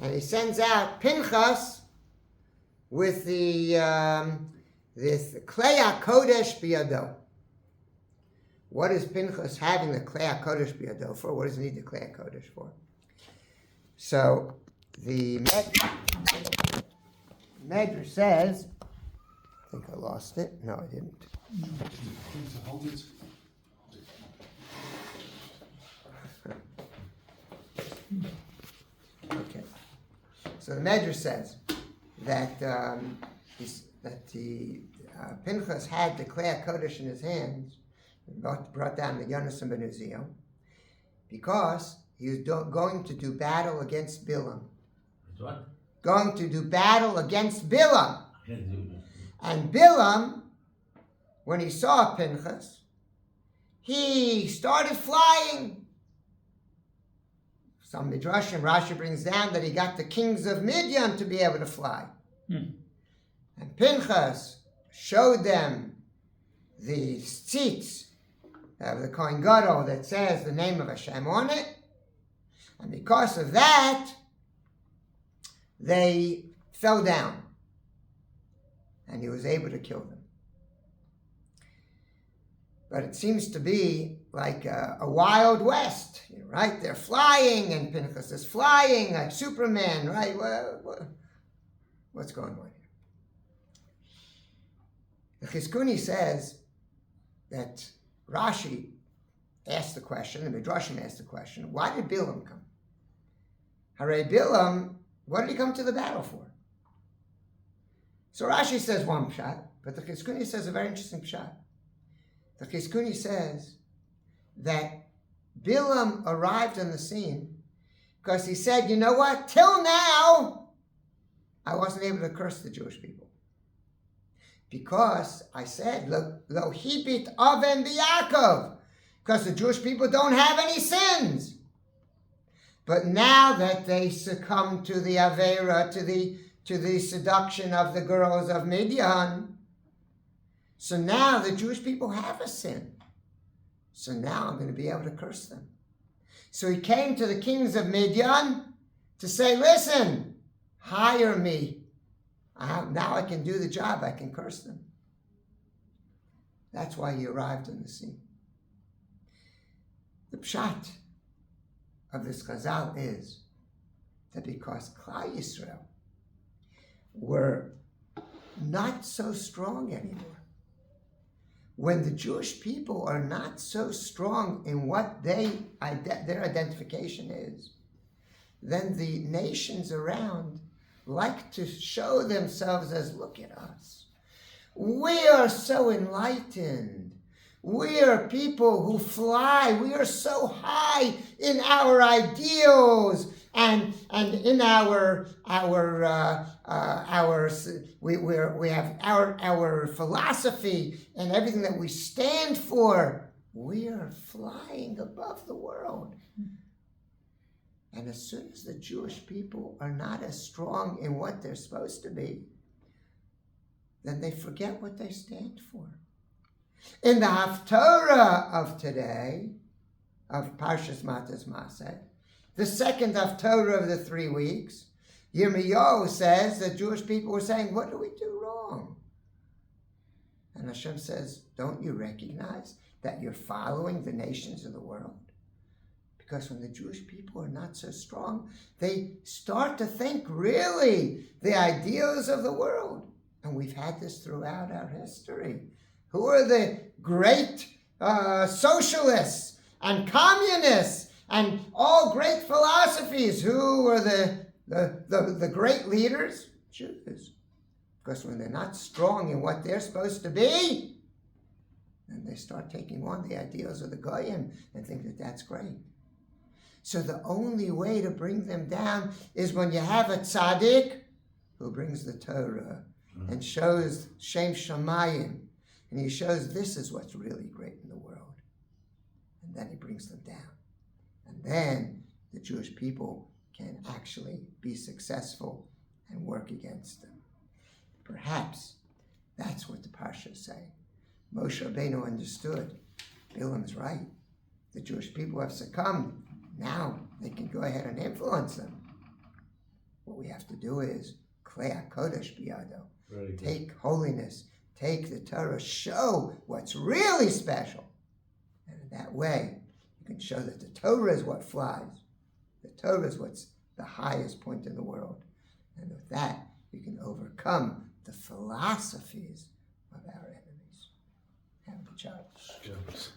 And he sends out Pinchas with this Klei HaKodesh biyado. What is Pinchas having the Klei HaKodesh biyado for? What does he need the Klei HaKodesh for? So the Medrash says, I think I lost it. No, I didn't. Okay. So the Medrash says that Pinchas had the Klei HaKodesh in his hands, brought down the Yonasan ben Uziel, because he was going to do battle against Bilam. What? Going to do battle against Bilam. And Bilam, when he saw Pinchas, he started flying. Some Midrashim, Rashi brings down that he got the kings of Midian to be able to fly. And Pinchas showed them the tzitz of the Kohen Gadol that says the name of Hashem on it. And because of that, they fell down. And he was able to kill them. But it seems to be like a Wild West, right? They're flying, and Pinchas is flying like Superman, right? What's going on here? The Chizkuni says that Rashi asked the question, the Midrashim asked the question, why did Bilam come? Hare Bilam, what did he come to the battle for? So Rashi says one pshat, but the Chizkuni says a very interesting pshat. The Chizkuni says that Bilam arrived on the scene because he said, you know what, till now, I wasn't able to curse the Jewish people. Because I said, lo hibit aven b'Yaakov, because the Jewish people don't have any sins. But now that they succumb to the Avera, to the seduction of the girls of Midian, so now the Jewish people have a sin. So now I'm going to be able to curse them. So he came to the kings of Midian to say, listen, hire me. Now I can do the job. I can curse them. That's why he arrived on the scene. The pshat of this chazal is that because Klal Yisrael were not so strong anymore, when the Jewish people are not so strong in what their identification is, then the nations around like to show themselves as, look at us. We are so enlightened. We are people who fly. We are so high in our ideals and in we have our philosophy and everything that we stand for. We are flying above the world. And as soon as the Jewish people are not as strong in what they're supposed to be, then they forget what they stand for. In the Haftorah of today, of Parshas Maatos Maasei, the second Haftorah of the 3 weeks, Yirmiyahu says that Jewish people were saying, what do we do wrong? And Hashem says, don't you recognize that you're following the nations of the world? Because when the Jewish people are not so strong, they start to think really the ideals of the world. And we've had this throughout our history. Who are the great socialists and communists and all great philosophies? Who are the great leaders? Jews. Because when they're not strong in what they're supposed to be, then they start taking on the ideals of the Goyim and think that that's great. So the only way to bring them down is when you have a tzaddik who brings the Torah and shows Shem Shamayim, and he shows this is what's really great in the world. And then he brings them down. And then the Jewish people can actually be successful and work against them. Perhaps that's what the Parshas say. Moshe Rabbeinu understood. Bilam's right. The Jewish people have succumbed. Now they can go ahead and influence them. What we have to do is Klei HaKodesh biyado. Very good. Take holiness, take the Torah, show what's really special. And in that way, you can show that the Torah is what flies. The Torah is what's the highest point in the world. And with that, you can overcome the philosophies of our enemies. Have a good job. Yes.